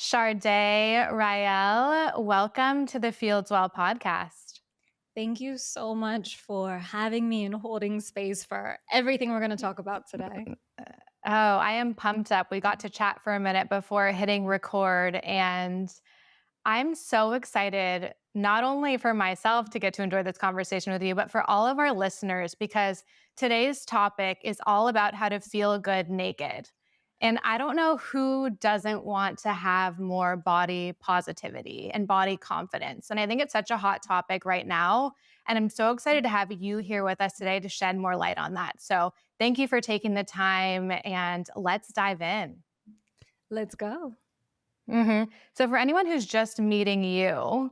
Chardet Ryel. Welcome to the Fieldswell Podcast. Thank you so much for having me and holding space for everything we're going to talk about today. Oh, I am pumped up. We got to chat for a minute before hitting record, and I'm so excited not only for myself to get to enjoy this conversation with you, but for all of our listeners, because today's topic is all about how to feel good naked. And I don't know who doesn't want to have more body positivity and body confidence. And I think it's such a hot topic right now. And I'm so excited to have you here with us today to shed more light on that. So thank you for taking the time, and let's dive in. Let's go. So, for anyone who's just meeting you,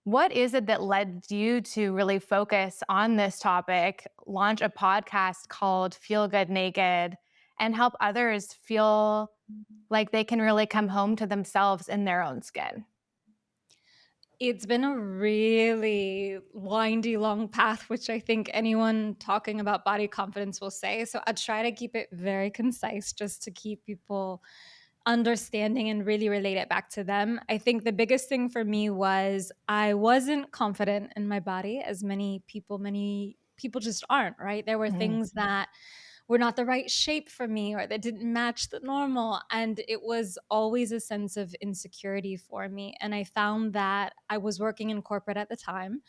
what is it that led you to really focus on this topic, launch a podcast called Feel Good Naked, and help others feel like they can really come home to themselves in their own skin? It's been a really windy, long path, which I think anyone talking about body confidence will say. So I try to keep it very concise just to keep people understanding and really relate it back to them. I think the biggest thing for me was I wasn't confident in my body, as many people just aren't, right? There were Mhm. things that were not the right shape for me or that didn't match the normal. And it was always a sense of insecurity for me. And I found that I was working in corporate at the time,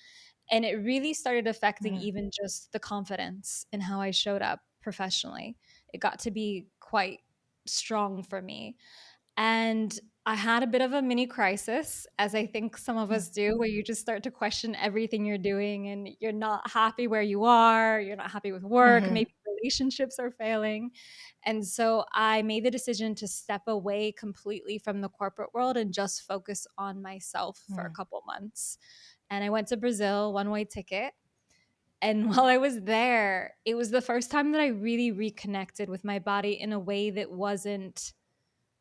and it really started affecting Mhm. even just the confidence in how I showed up professionally. It got to be quite strong for me. And I had a bit of a mini crisis, as I think some of us do, where you just start to question everything you're doing and you're not happy where you are, you're not happy with work, Mhm. maybe relationships are failing. And so I made the decision to step away completely from the corporate world and just focus on myself for a Mhm. couple months. And I went to Brazil, one-way ticket. And while I was there, it was the first time that I really reconnected with my body in a way that wasn't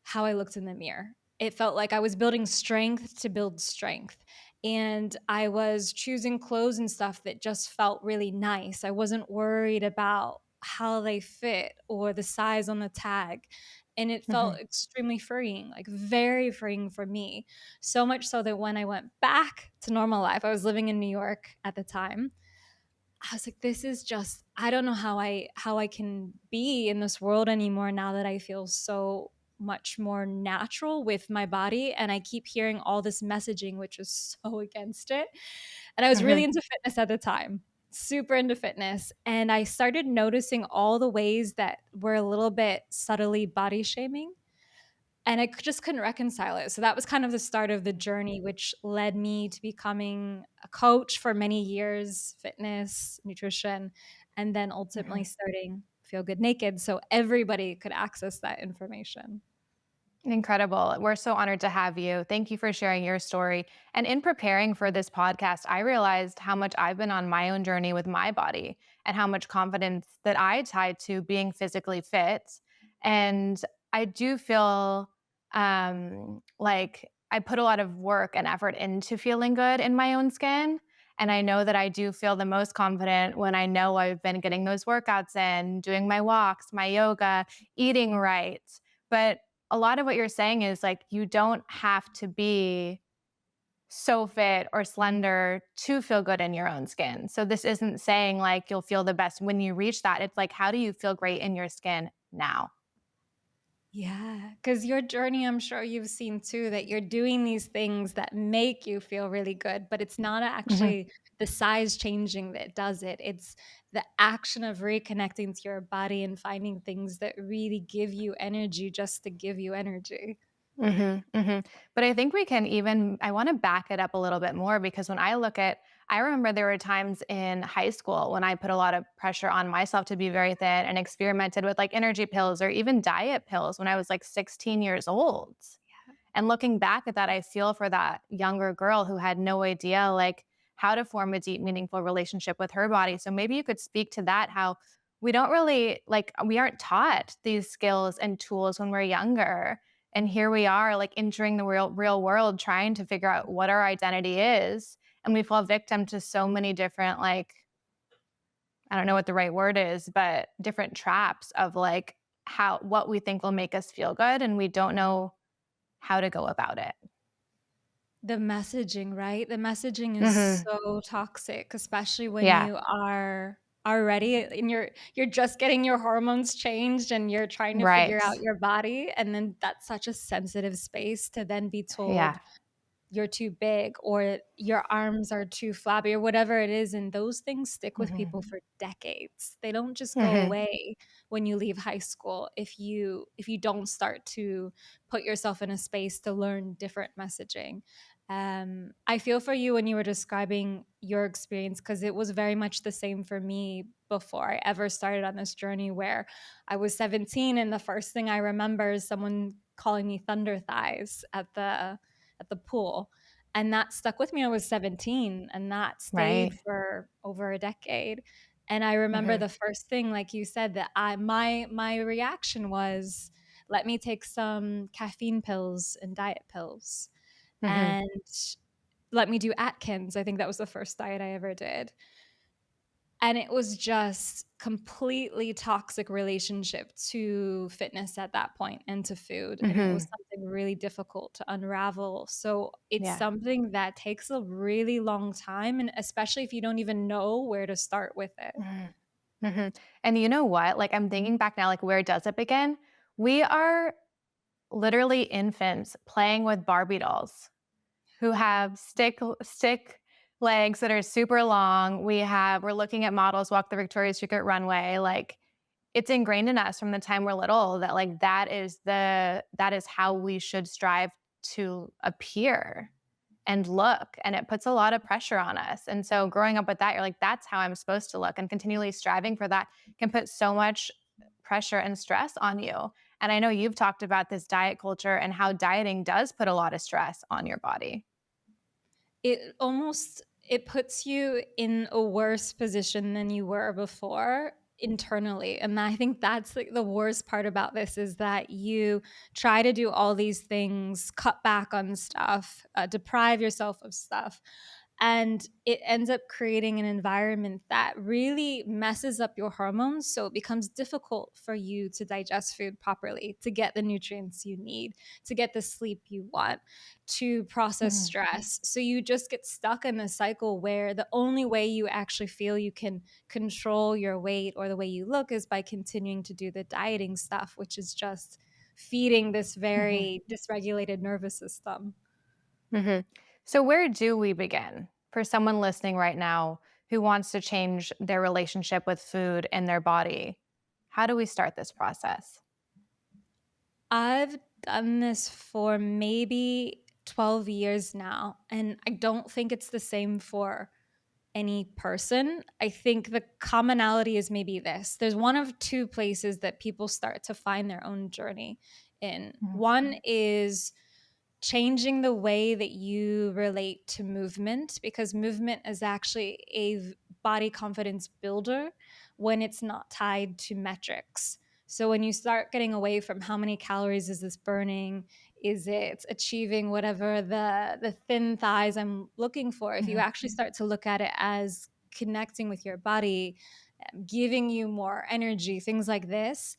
how I looked in the mirror. It felt like I was building strength to build strength. And I was choosing clothes and stuff that just felt really nice. I wasn't worried about how they fit or the size on the tag. And it felt Mhm. extremely freeing, like very freeing for me. So much so that when I went back to normal life, I was living in New York at the time. I was like, this is just, I don't know how I can be in this world anymore now that I feel so much more natural with my body. And I keep hearing all this messaging, which is so against it. And I was really Mhm. into fitness at the time, super into fitness. And I started noticing all the ways that were a little bit subtly body shaming, and I just couldn't reconcile it. So that was kind of the start of the journey, which led me to becoming a coach for many years, fitness, nutrition, and then ultimately Mhm. starting Feel Good Naked so everybody could access that information. Incredible. We're so honored to have you. Thank you for sharing your story. And in preparing for this podcast, I realized how much I've been on my own journey with my body and how much confidence that I tied to being physically fit. And I do feel like I put a lot of work and effort into feeling good in my own skin. And I know that I do feel the most confident when I know I've been getting those workouts in, doing my walks, my yoga, eating right. But a lot of what you're saying is like you don't have to be so fit or slender to feel good in your own skin. So this isn't saying like you'll feel the best when you reach that. It's like, how do you feel great in your skin now? Yeah, because your journey, I'm sure you've seen too, that you're doing these things that make you feel really good, but it's not Mhm. actually the size changing that does it. It's the action of reconnecting to your body and finding things that really give you energy just to give you energy. But I think we can even, I want to back it up a little bit more because when I look at, I remember there were times in high school when I put a lot of pressure on myself to be very thin and experimented with like energy pills or even diet pills when I was like 16 years old. And looking back at that, I feel for that younger girl who had no idea like how to form a deep, meaningful relationship with her body. So maybe you could speak to that, how we don't really like we aren't taught these skills and tools when we're younger. And here we are like entering the real world trying to figure out what our identity is. And we fall victim to so many different like I don't know what the right word is, but different traps of like how what we think will make us feel good and we don't know how to go about it. The messaging, right? The messaging is Hmm. so toxic, especially when Yeah. you are already and you're just getting your hormones changed and you're trying to figure Right. out your body, and then that's such a sensitive space to then be told Yeah. you're too big or your arms are too flabby or whatever it is, and those things stick with Hmm. people for decades. They don't just go Hmm. away when you leave high school if you don't start to put yourself in a space to learn different messaging. I feel for you when you were describing your experience, because it was very much the same for me before I ever started on this journey, where I was 17 and the first thing I remember is someone calling me thunder thighs at the pool. And that stuck with me when I was 17, and that stayed Right. for over a decade. And I remember Hmm. the first thing, like you said, that my reaction was, let me take some caffeine pills and diet pills, Hmm. and let me do Atkins. I think that was the first diet I ever did. And it was just completely toxic relationship to fitness at that point and to food, and it was Hmm. something really difficult to unravel. So it's Yeah. something that takes a really long time, and especially if you don't even know where to start with it. Hmm. Hmm. And you know what? Like, I'm thinking back now, like, where does it begin? We are literally infants playing with Barbie dolls who have stick legs that are super long. We're looking at models walk the Victoria's Secret runway. Like, it's ingrained in us from the time we're little that, like, that is how we should strive to appear and look, and it puts a lot of pressure on us. And so growing up with that, you're like, that's how I'm supposed to look, and continually striving for that can put so much pressure and stress on you. And I know you've talked about this diet culture and how dieting does put a lot of stress on your body. It puts you in a worse position than you were before internally, and I think that's like the worst part about this, is that you try to do all these things, cut back on stuff, deprive yourself of stuff, and it ends up creating an environment that really messes up your hormones. So it becomes difficult for you to digest food properly, to get the nutrients you need, to get the sleep you want, to process Mhm, stress. So you just get stuck in a cycle where the only way you actually feel you can control your weight or the way you look is by continuing to do the dieting stuff, which is just feeding this mhm, very dysregulated nervous system. mhm. So where do we begin for someone listening right now who wants to change their relationship with food and their body? How do we start this process? I've done this for maybe 12 years now, and I don't think it's the same for any person. I think the commonality is maybe this: there's one of two places that people start to find their own journey in. Mhm, One is changing the way that you relate to movement, because movement is actually a body confidence builder when it's not tied to metrics. So when you start getting away from how many calories is this burning, is it achieving whatever the thin thighs I'm looking for, if you mhm, actually start to look at it as connecting with your body, giving you more energy, things like this,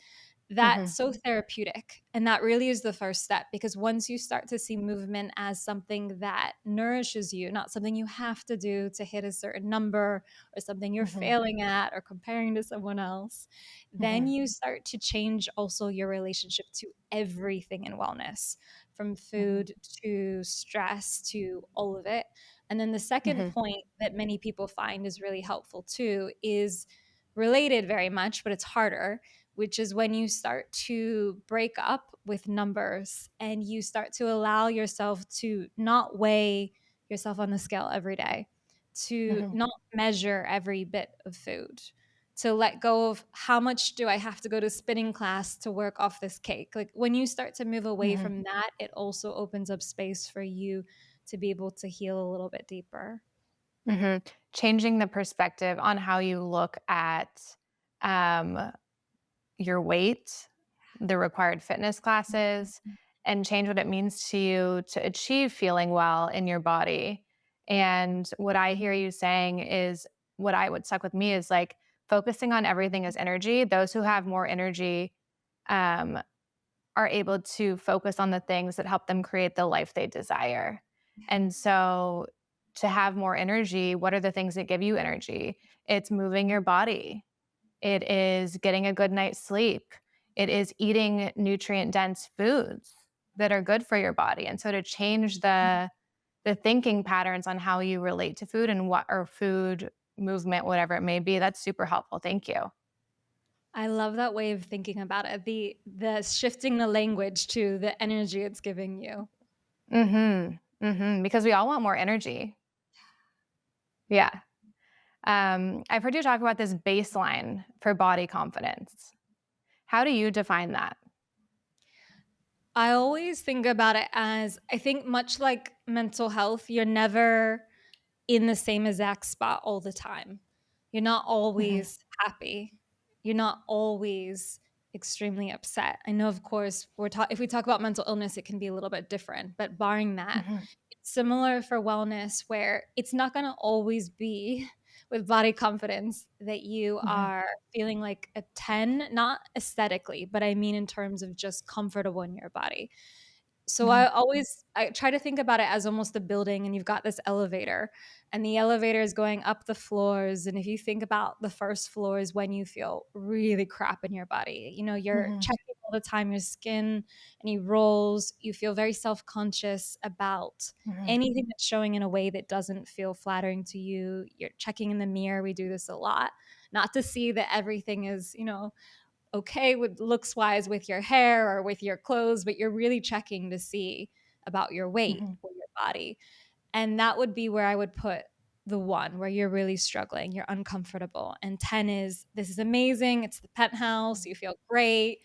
that's mhm, so therapeutic. And that really is the first step, because once you start to see movement as something that nourishes you, not something you have to do to hit a certain number or something you're mhm, failing at or comparing to someone else, then mhm, you start to change also your relationship to everything in wellness, from mhm, food to stress to all of it. And then the second mhm, point that many people find is really helpful too is related very much, but it's harder, which is when you start to break up with numbers and you start to allow yourself to not weigh yourself on the scale every day, to mhm, not measure every bit of food, to let go of how much do I have to go to spinning class to work off this cake. Like when you start to move away mhm, from that, it also opens up space for you to be able to heal a little bit deeper. mhm. Changing the perspective on how you look at um, your weight, the required fitness classes, and change what it means to you to achieve feeling well in your body. And what I hear you saying is what stuck with me is like focusing on everything as energy. Those who have more energy um, are able to focus on the things that help them create the life they desire. And so to have more energy, what are the things that give you energy? It's moving your body. It is getting a good night's sleep. It is eating nutrient dense foods that are good for your body. And so to change the thinking patterns on how you relate to food and what or food movement, whatever it may be, that's super helpful. Thank you. I love that way of thinking about it. The shifting the language to the energy it's giving you. Because we all want more energy. Yeah. I've heard you talk about this baseline for body confidence. How do you define that? I always think about it as, I think much like mental health, you're never in the same exact spot all the time. You're not Mhm, always happy. You're not always extremely upset. I know, of course, if we talk about mental illness, it can be a little bit different. But barring that, mhm, it's similar for wellness, where it's not going to always be with body confidence that you mhm, are feeling like a 10, not aesthetically, but I mean in terms of just comfortable in your body. So mhm, I try to think about it as almost a building, and you've got this elevator, and the elevator is going up the floors. And if you think about the first floor is when you feel really crap in your body, you're mhm, checking all the time your skin, any rolls, you feel very self-conscious about mhm, anything that's showing in a way that doesn't feel flattering to you. You're checking in the mirror. We do this a lot, not to see that everything is, okay with looks wise with your hair or with your clothes, but you're really checking to see about your weight mhm, or your body. And that would be where I would put the 1, where you're really struggling, you're uncomfortable. And 10 is, this is amazing. It's the penthouse. You feel great.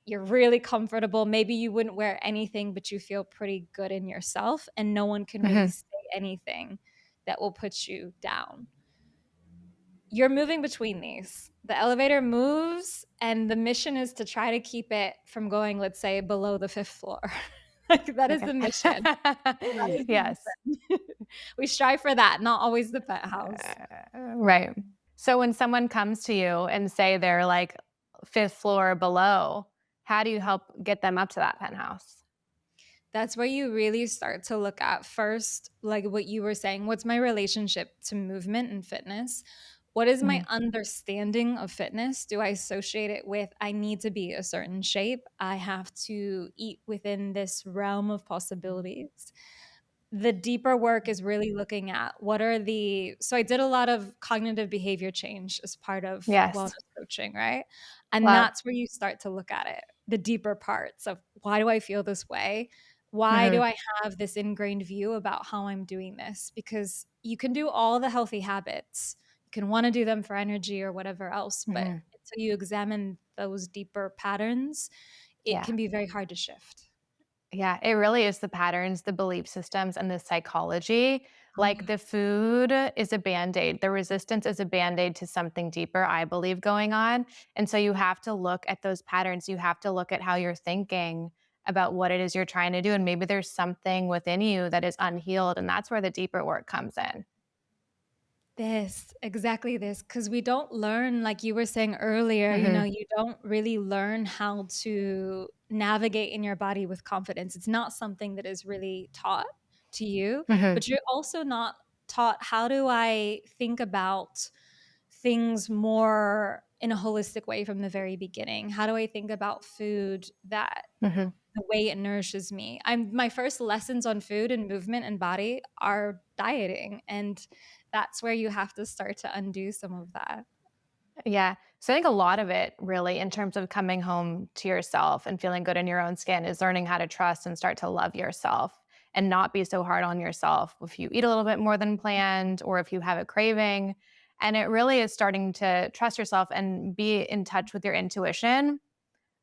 You're really comfortable. Maybe you wouldn't wear anything, but you feel pretty good in yourself. And no one can really mhm, say anything that will put you down. You're moving between these. The elevator moves, and the mission is to try to keep it from going, let's say, below the 5th floor. Like, that is Okay. the mission. That is the Yes. mission. We strive for that, not always the penthouse. Right. So when someone comes to you and say they're like 5th floor or below, how do you help get them up to that penthouse? That's where you really start to look at first, like what you were saying, what's my relationship to movement and fitness? What is my Mhm, understanding of fitness? Do I associate it with, I need to be a certain shape? I have to eat within this realm of possibilities. The deeper work is really looking at so I did a lot of cognitive behavior change as part of wellness yes. coaching, right? And Love. that's where you start to look at it, the deeper parts of, why do I feel this way? Why do Mhm, I have this ingrained view about how I'm doing this? Because you can do all the healthy habits. You can want to do them for energy or whatever else, but mhm. until you examine those deeper patterns, it Yeah. can be very hard to shift. Yeah, it really is the patterns, the belief systems, and the psychology. Oh, Like the food is a band-aid. The resistance is a band-aid to something deeper, I believe, going on. And so you have to look at those patterns. You have to look at how you're thinking about what it is you're trying to do. And maybe there's something within you that is unhealed. And that's where the deeper work comes in. exactly this, because we don't learn, like you were saying earlier, Hmm. you don't really learn how to navigate in your body with confidence. It's not something that is really taught to you, Hmm. but you're also not taught, how do I think about things more in a holistic way from the very beginning? How do I think about food, that Hmm. the way it nourishes me? My first lessons on food and movement and body are dieting, and that's where you have to start to undo some of that. Yeah. So I think a lot of it really in terms of coming home to yourself and feeling good in your own skin is learning how to trust and start to love yourself and not be so hard on yourself if you eat a little bit more than planned or if you have a craving. And it really is starting to trust yourself and be in touch with your intuition.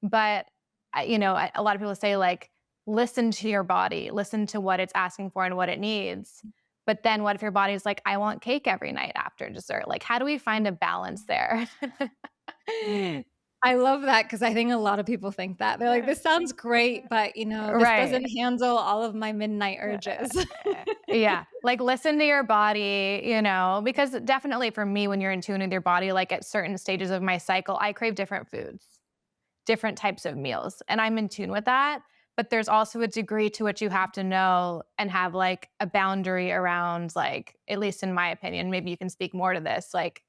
But a lot of people say like listen to your body, listen to what it's asking for and what it needs. But then what if your body's like, I want cake every night after dessert? Like, how do we find a balance there? I love that, because I think a lot of people think that. They're like, "This sounds great, but, this Right. doesn't handle all of my midnight urges." Yeah. Like listen to your body, because definitely for me, when you're in tune with your body, like at certain stages of my cycle, I crave different foods. different types of meals. And I'm in tune with that. But there's also a degree to which you have to know and have like a boundary around, like, at least in my opinion, maybe you can speak more to this, like,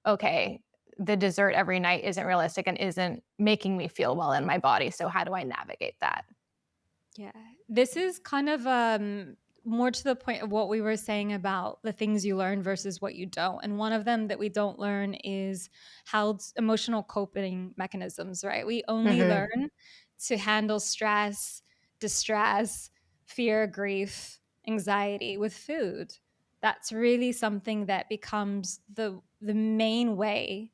okay, the dessert every night isn't realistic and isn't making me feel well in my body. So how do I navigate that? Yeah. This is kind of more to the point of what we were saying about the things you learn versus what you don't. And one of them that we don't learn is emotional coping mechanisms, right? We only Mhm. learn to handle stress, distress, fear, grief, anxiety with food. That's really something that becomes the main way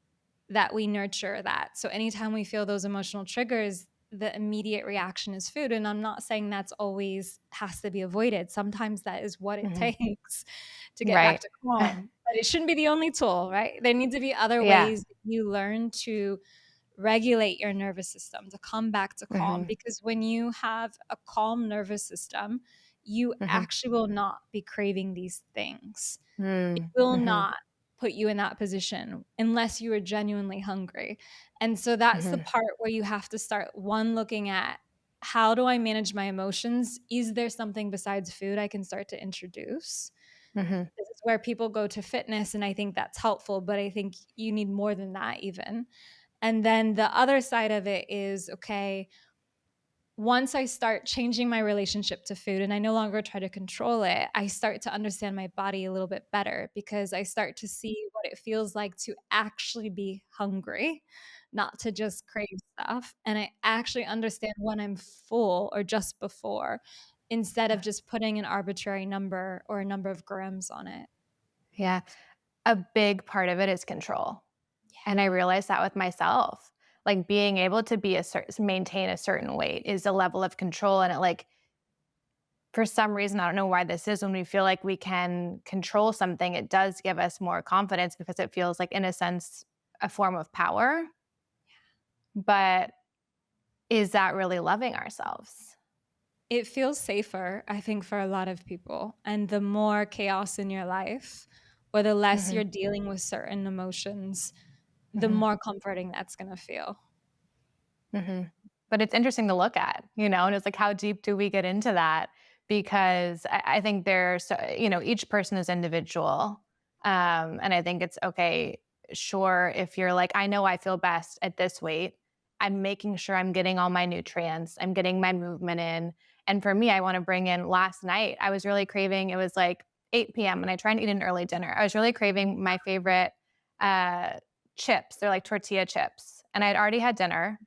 that we nurture that. So anytime we feel those emotional triggers, the immediate reaction is food. And I'm not saying that's always has to be avoided. Sometimes that is what it Mhm. takes to get back Right. to calm. But it shouldn't be the only tool, right? There need to be other Yeah. ways that you learn to regulate your nervous system, to come back to calm. Mhm. Because when you have a calm nervous system, you Mhm. actually will not be craving these things. It Mm. will Mhm. not put you in that position unless you are genuinely hungry. And so that's the Mhm. part where you have to start one looking at how do I manage my emotions? Is there something besides food I can start to introduce? Mhm. This is where people go to fitness, and I think that's helpful, but I think you need more than that even. And then the other side of it is okay, once I start changing my relationship to food and I no longer try to control it, I start to understand my body a little bit better because I start to see what it feels like to actually be hungry, not to just crave stuff. And I actually understand when I'm full or just before, instead of just putting an arbitrary number or a number of grams on it. Yeah. A big part of it is control. And I realized that with myself. Like, being able to be maintain a certain weight is a level of control, and it, like, for some reason, I don't know why this is, when we feel like we can control something, it does give us more confidence because it feels like, in a sense, a form of power. But is that really loving ourselves? It feels safer, I think, for a lot of people. And the more chaos in your life, or the less Mhm. you're dealing with certain emotions, the Mhm. more comforting that's going to feel. Mhm. But it's interesting to look at, and it's like, how deep do we get into that? Because I think there's, each person is individual. And I think it's okay, sure, if you're like, I know I feel best at this weight, I'm making sure I'm getting all my nutrients, I'm getting my movement in. And for me, I want to bring in, last night, I was really craving, it was like 8 p.m. and I try and eat an early dinner. I was really craving my favorite uh, chips. They're like tortilla chips. And I'd already had dinner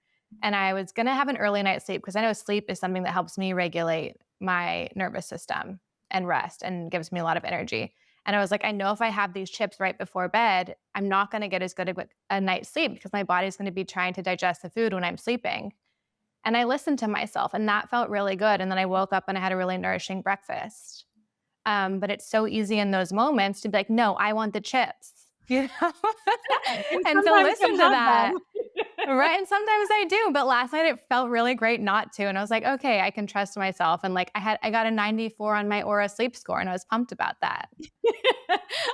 and I was gonna have an early night's sleep because I know sleep is something that helps me regulate my nervous system and rest and gives me a lot of energy. And I was like, I know if I have these chips right before bed, I'm not gonna get as good a night's sleep because my body's gonna be trying to digest the food when I'm sleeping. And I listened to myself, and that felt really good. And then I woke up and I had a really nourishing breakfast. But it's so easy in those moments to be like, no, I want the chips, And and to sometimes listen you'll to have that. them. Right, and sometimes I do, but last night it felt really great not to, and I was like, "Okay, I can trust myself," and, like, I got a 94 on my Aura sleep score, and I was pumped about that.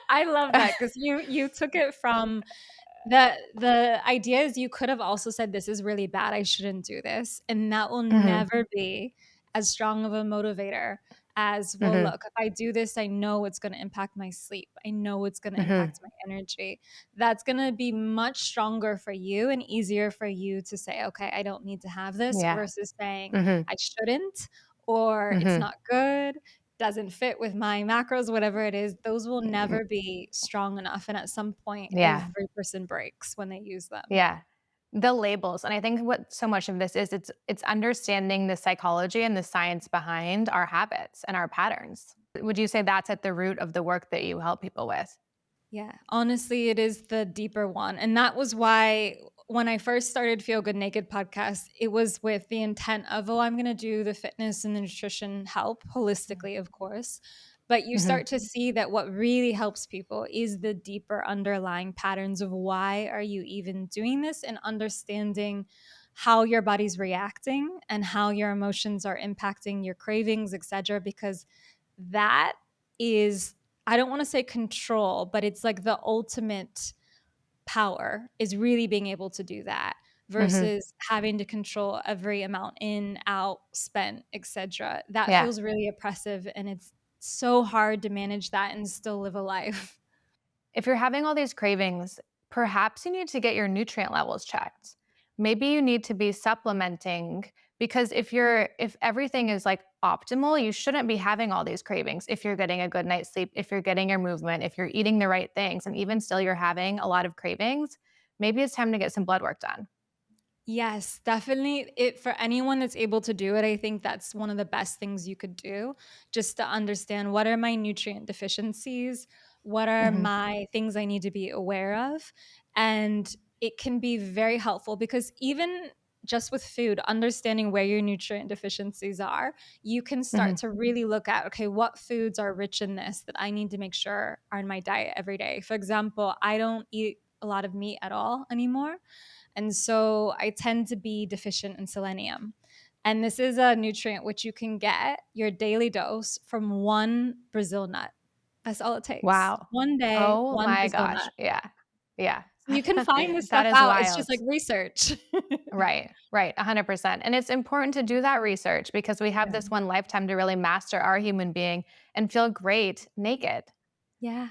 I love that because you took it from the idea is you could have also said, "This is really bad, I shouldn't do this," and that will Mhm, never be as strong of a motivator as, "Well, mhm, look, if I do this, I know it's gonna impact my sleep. I know it's gonna mhm. impact my energy." That's gonna be much stronger for you and easier for you to say, "Okay, I don't need to have this," Yeah. versus saying, Mhm, "I shouldn't," or "It's mhm. not good." Doesn't fit with my macros, whatever it is, those will Mm, never be strong enough. And at some point, yeah, every person breaks when they use them. yeah. The labels, and I think what so much of this is, it's understanding the psychology and the science behind our habits and our patterns. Would you say that's at the root of the work that you help people with? Yeah, honestly, it is the deeper one. And that was why when I first started Feel Good Naked podcast, it was with the intent of, oh, I'm going to do the fitness and the nutrition help holistically, of course. But you Mhm, start to see that what really helps people is the deeper underlying patterns of why are you even doing this and understanding how your body's reacting and how your emotions are impacting your cravings, etc. Because that is, I don't want to say control, but it's like the ultimate power is really being able to do that Mhm. versus having to control every amount in, out, spent, etc. That Yeah. feels really oppressive, and it's so hard to manage that and still live a life. If you're having all these cravings, perhaps you need to get your nutrient levels checked. Maybe you need to be supplementing because if everything is like optimal, you shouldn't be having all these cravings. If you're getting a good night's sleep, if you're getting your movement, if you're eating the right things, and even still you're having a lot of cravings, maybe it's time to get some blood work done. Yes, definitely. It for anyone that's able to do it, I think that's one of the best things you could do, just to understand what are my nutrient deficiencies, what are Mhm. my things I need to be aware of, and it can be very helpful because even just with food, understanding where your nutrient deficiencies are, you can start Mhm. to really look at, okay, what foods are rich in this that I need to make sure are in my diet every day. For example, I don't eat a lot of meat at all anymore. And so I tend to be deficient in selenium. And this is a nutrient which you can get your daily dose from one Brazil nut. That's all it takes. Wow. One day, Oh one my Brazil gosh. nut. Yeah. Yeah. So you can find this That stuff is out. It's wild. just like research. Right, right, 100%. And it's important to do that research because we have Yeah. this one lifetime to really master our human being and feel great naked. Yeah.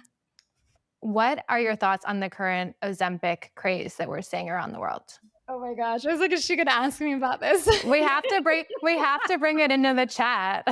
What are your thoughts on the current Ozempic craze that we're seeing around the world? Oh my gosh. I was like, is she gonna ask me about this? We have to bring it into the chat.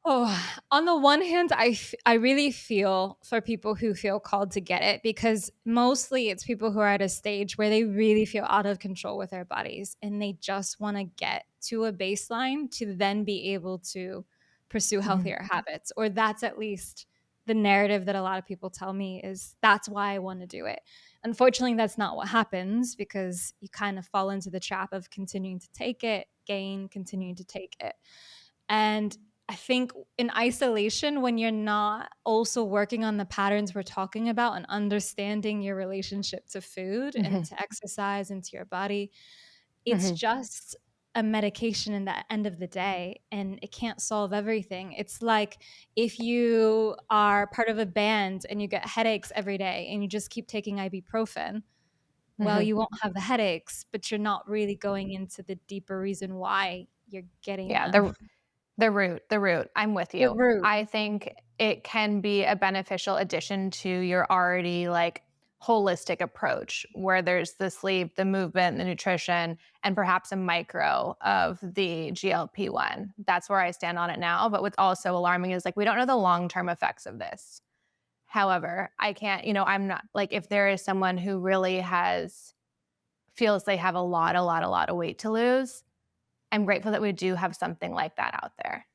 Oh, on the one hand, I really feel for people who feel called to get it because mostly it's people who are at a stage where they really feel out of control with their bodies and they just want to get to a baseline to then be able to pursue Mhm, healthier habits. Or that's at least the narrative that a lot of people tell me is that's why I want to do it. Unfortunately, that's not what happens because you kind of fall into the trap of continuing to take it, gain, continuing to take it. And I think in isolation, when you're not also working on the patterns we're talking about and understanding your relationship to food and mhm, to exercise and to your body, it's mhm, just a medication in the end of the day and it can't solve everything. It's like if you are part of a band and you get headaches every day and you just keep taking ibuprofen, well, mhm. you won't have the headaches, but you're not really going into the deeper reason why you're getting Yeah, them. the root. I'm with The you. root. I think it can be a beneficial addition to your already like holistic approach where there's the sleep, the movement, the nutrition, and perhaps a micro of the GLP-1. That's where I stand on it now. But what's also alarming is like we don't know the long-term effects of this. However, I can't, I'm not like if there is someone who really feels they have a lot of weight to lose, I'm grateful that we do have something like that out there.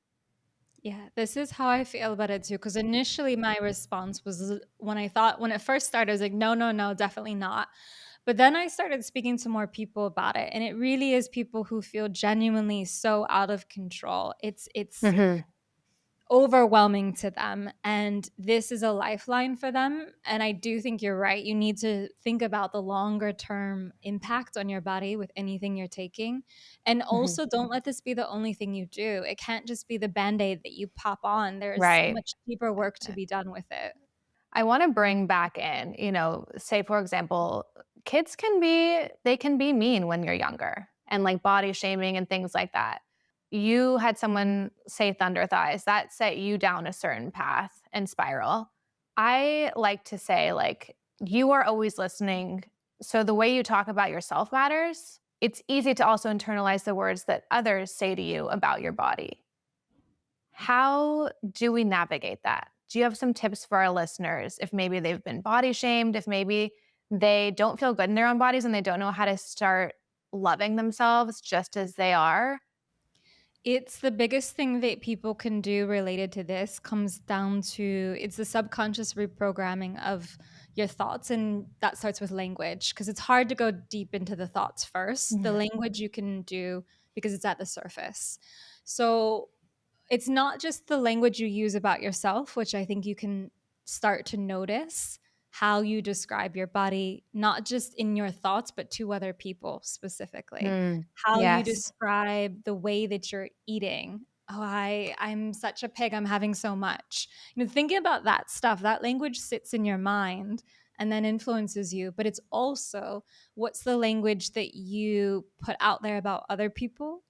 Yeah, this is how I feel about it too. Because initially, my response was when it first started, I was like, no, no, no, definitely not. But then I started speaking to more people about it, and it really is people who feel genuinely so out of control. It's Mhm. overwhelming to them, and this is a lifeline for them. And I do think you're right. You need to think about the longer term impact on your body with anything you're taking. And Mhm. also, don't let this be the only thing you do. It can't just be the band aid that you pop on, there's Right. much deeper work to be done with it. I wanna bring back in, say, for example, kids they can be mean when you're younger and, like, body shaming and things like that. You had someone say thunder thighs, that set you down a certain path and spiral. I like to say, like, you are always listening, so the way you talk about yourself matters. It's easy to also internalize the words that others say to you about your body. How do we navigate that? Do you have some tips for our listeners if maybe they've been body shamed, if maybe they don't feel good in their own bodies and they don't know how to start loving themselves just as they are? It's the biggest thing that people can do related to this comes down to it's the subconscious reprogramming of your thoughts, and that starts with language because it's hard to go deep into the thoughts first. The Mhm, language you can do because it's at the surface. So it's not just the language you use about yourself, which I think you can start to notice how you describe your body, not just in your thoughts, but to other people specifically. mm, How you yes. describe the way that you're eating. Oh, I'm such a pig. I'm having so much. Thinking about that stuff, that language sits in your mind. and then influences you, but it's also what's the language that you put out there about other people,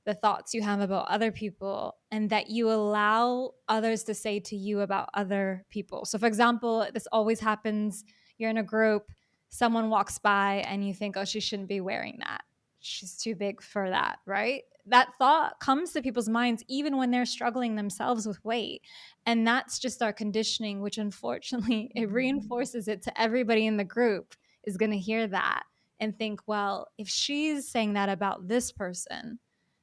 the thoughts you have about other people, and that you allow others to say to you about other people. So, for example, this always happens. You're in a group, someone walks by, and you think, oh, she shouldn't be wearing that. She's too big for that, right? That thought comes to people's minds even when they're struggling themselves with weight. And that's just our conditioning, which unfortunately it reinforces it to everybody in the group is going to hear that and think, well, if she's saying that about this person,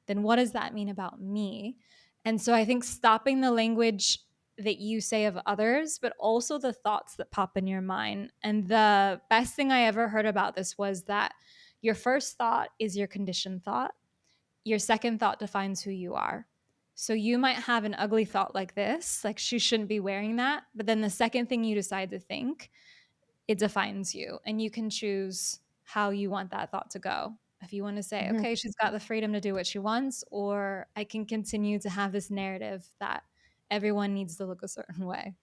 then what does that mean about me? And so I think stopping the language that you say of others, but also the thoughts that pop in your mind. And the best thing I ever heard about this was that your first thought is your conditioned thought. Your second thought defines who you are. So you might have an ugly thought like this, like she shouldn't be wearing that. But then the second thing you decide to think, it defines you. And you can choose how you want that thought to go. If you want to say, Mhm. okay, she's got the freedom to do what she wants, or I can continue to have this narrative that everyone needs to look a certain way.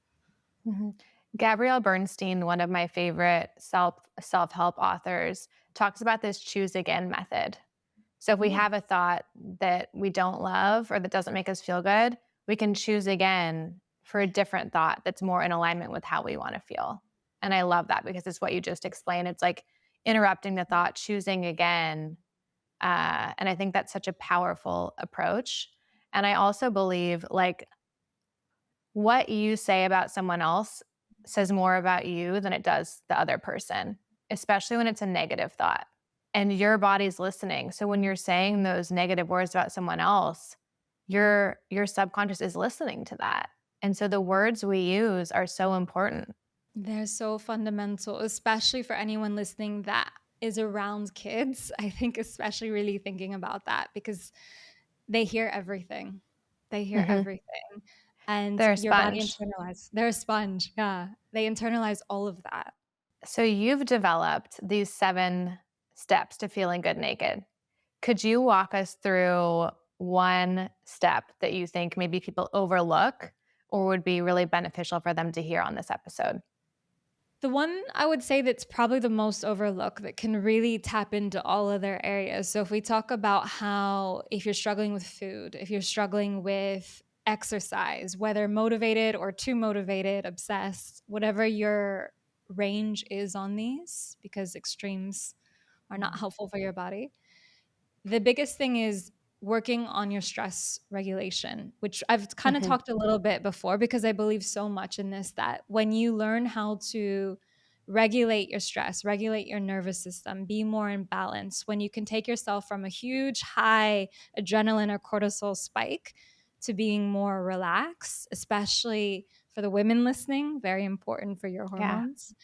Mhm. Gabrielle Bernstein, one of my favorite self-help authors, talks about this choose again method. So if we Ooh. have a thought that we don't love or that doesn't make us feel good, we can choose again for a different thought that's more in alignment with how we want to feel. And I love that because it's what you just explained. It's like interrupting the thought, choosing again. And I think that's such a powerful approach. And I also believe like what you say about someone else says more about you than it does the other person, especially when it's a negative thought and your body's listening. So when you're saying those negative words about someone else, your subconscious is listening to that. And so the words we use are so important. They're so fundamental, especially for anyone listening that is around kids. I think, especially really thinking about that because they hear everything. They hear Mhm. everything. And They're a your body sponge. internalizes. They're a sponge. Yeah. They internalize all of that. So you've developed these 7 steps to feeling good naked. Could you walk us through one step that you think maybe people overlook or would be really beneficial for them to hear on this episode? The one I would say that's probably the most overlooked that can really tap into all other areas. So, if we talk about how, if you're struggling with food, if you're struggling with exercise, whether motivated or too motivated, obsessed, whatever your range is on these, because extremes are not helpful for your body, the biggest thing is working on your stress regulation, which I've kind of Mhm, talked a little bit before because I believe so much in this that when you learn how to regulate your stress, regulate your nervous system, be more in balance, when you can take yourself from a huge high adrenaline or cortisol spike to being more relaxed, especially for the women listening, very important for your yeah. hormones,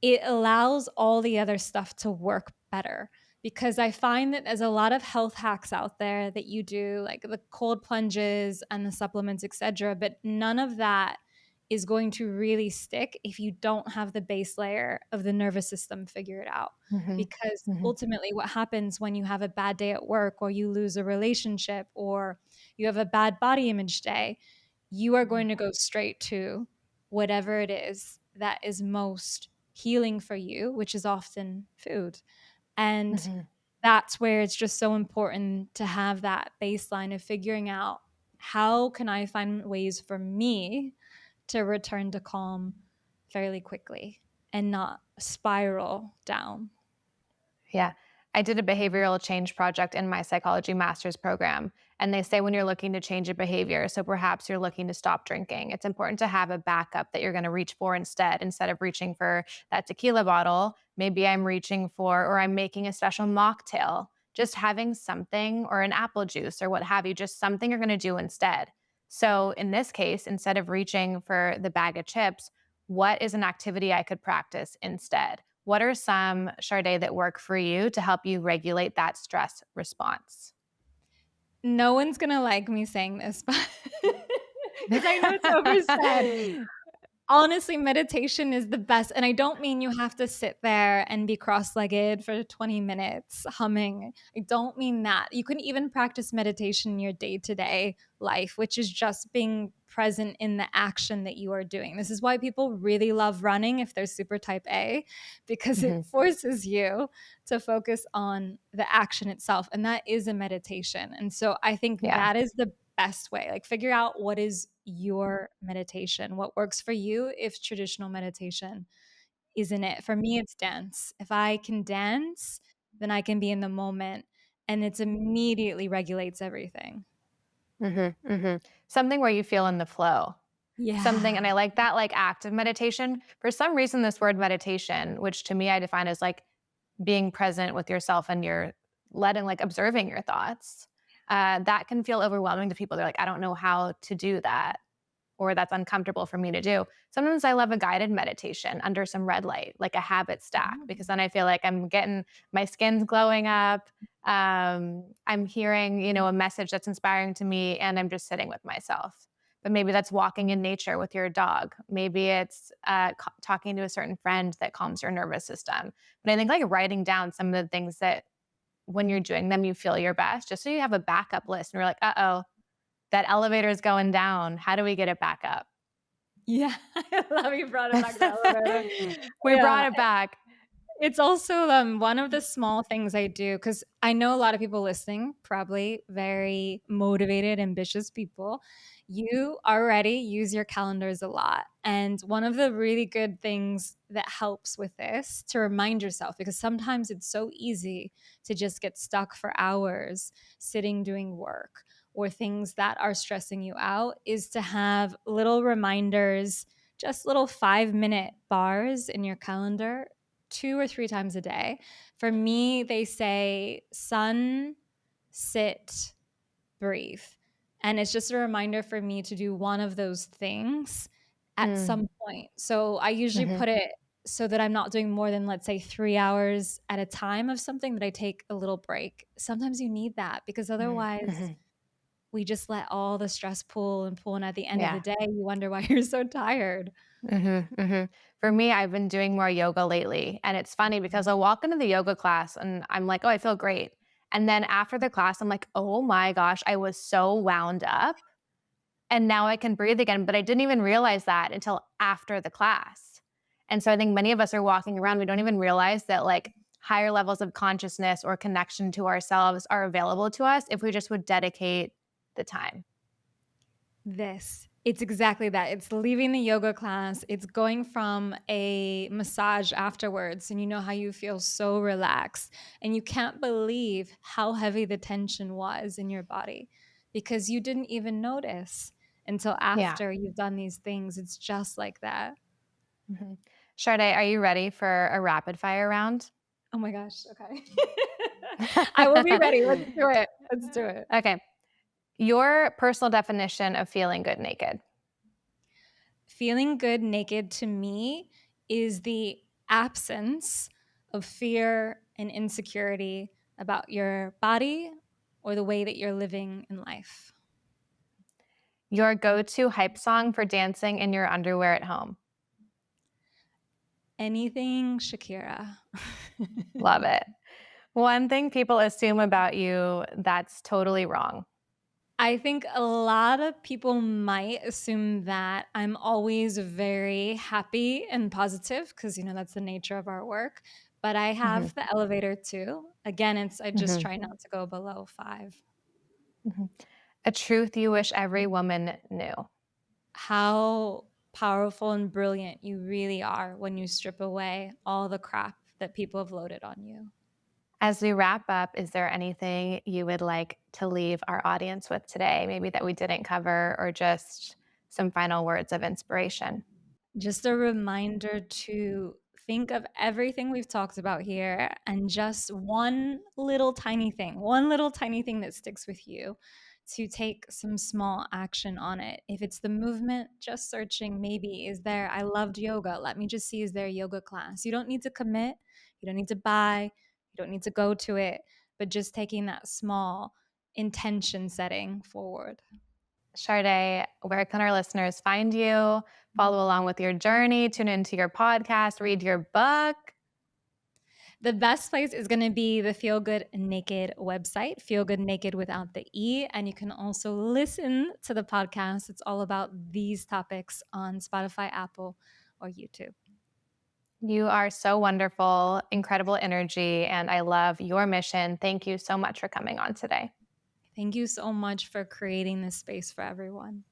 it allows all the other stuff to work better because I find that there's a lot of health hacks out there that you do, like the cold plunges and the supplements, etc. But none of that is going to really stick if you don't have the base layer of the nervous system figured out. Mhm, Because mhm, ultimately, what happens when you have a bad day at work, or you lose a relationship, or you have a bad body image day, you are going to go straight to whatever it is that is most healing for you, which is often food. And mhm, that's where it's just so important to have that baseline of figuring out how can I find ways for me to return to calm fairly quickly and not spiral down. yeah. I did a behavioral change project in my psychology master's program, and they say when you're looking to change a behavior, so perhaps you're looking to stop drinking, it's important to have a backup that you're gonna reach for instead of reaching for that tequila bottle, maybe I'm reaching for or I'm making a special mocktail. Just having something or an apple juice or what have you, just something you're gonna do instead. So in this case, instead of reaching for the bag of chips, what is an activity I could practice instead? What are some, Sharday, that work for you to help you regulate that stress response? No one's going to like me saying this, but because I know it's oversaid. Honestly, meditation is the best, and I don't mean you have to sit there and be cross-legged for 20 minutes humming. I don't mean that. You can even practice meditation in your day-to-day life, which is just being present in the action that you are doing. This is why people really love running if they're super type A, because it forces you to focus on the action itself. And that is a meditation. And so I think Yeah. that is the best way. Like, figure out what is your meditation, what works for you if traditional meditation isn't it. For me, it's dance. If I can dance, then I can be in the moment, and it immediately regulates everything. Something where you feel in the flow. Something, and Yeah. I like that, like, active meditation. For some reason, this word meditation, which to me I define as like being present with yourself and you're letting, like, observing your thoughts, that can feel overwhelming to people. They're like, I don't know how to do that, or that's uncomfortable for me to do. Sometimes I love a guided meditation under some red light, like a habit stack, because then I feel like I'm getting my skin's glowing up. I'm hearing, a message that's inspiring to me, and I'm just sitting with myself. But maybe that's walking in nature with your dog. Maybe it's talking to a certain friend that calms your nervous system. But I think like writing down some of the things that when you're doing them, you feel your best, just so you have a backup list and you're like, uh-oh, that elevator is going down. How do we get it back up? Yeah. I love you brought it back to the elevator. We Yeah. brought it back. It's also one of the small things I do, because I know a lot of people listening, probably very motivated, ambitious people. You already use your calendars a lot. And one of the really good things that helps with this to remind yourself, because sometimes it's so easy to just get stuck for hours sitting doing work or things that are stressing you out, is to have little reminders, just little 5-minute bars in your calendar 2 or 3 times a day. For me, they say sun, sit, breathe. And it's just a reminder for me to do one of those things at some point. So I usually put it so that I'm not doing more than, let's say, 3 hours at a time of something, that I take a little break. Sometimes you need that, because otherwise we just let all the stress pull, and at the end of the Yeah. day, you wonder why you're so tired. For me, I've been doing more yoga lately. And it's funny because I'll walk into the yoga class and I'm like, oh, I feel great. And then after the class, I'm like, oh my gosh, I was so wound up. And now I can breathe again. But I didn't even realize that until after the class. And so I think many of us are walking around, we don't even realize that like higher levels of consciousness or connection to ourselves are available to us if we just would dedicate the time. It's exactly that. It's leaving the yoga class. It's going from a massage afterwards, and you know how you feel so relaxed, and you can't believe how heavy the tension was in your body, because you didn't even notice until Yeah. after you've done these things. It's just like that. Mhm. Sharday, are you ready for a rapid fire round? Oh my gosh. Okay. I will be ready. Let's do it. Let's do it. Okay. Your personal definition of feeling good naked. Feeling good naked to me is the absence of fear and insecurity about your body or the way that you're living in life. Your go-to hype song for dancing in your underwear at home. Anything Shakira. Love it. One thing people assume about you that's totally wrong. I think a lot of people might assume that I'm always very happy and positive, because, that's the nature of our work. But I Mhm, have the elevator too. Again, I just mhm, try not to go below 5. mhm. A truth you wish every woman knew. How powerful and brilliant you really are when you strip away all the crap that people have loaded on you. As we wrap up, is there anything you would like to leave our audience with today, maybe that we didn't cover, or just some final words of inspiration? Just a reminder to think of everything we've talked about here, and just one little tiny thing that sticks with you, to take some small action on it. If it's the movement, just searching, maybe, I loved yoga. Let me just see, is there a yoga class? You don't need to commit, you don't need to buy, you don't need to go to it, but just taking that small intention setting forward. Sharday, where can our listeners find you, follow along with your journey, tune into your podcast, read your book? The best place is going to be the Feel Good Naked website, Feel Good Naked without the E. And you can also listen to the podcast. It's all about these topics on Spotify, Apple, or YouTube. You are so wonderful, incredible energy, and I love your mission. Thank you so much for coming on today. Thank you so much for creating this space for everyone.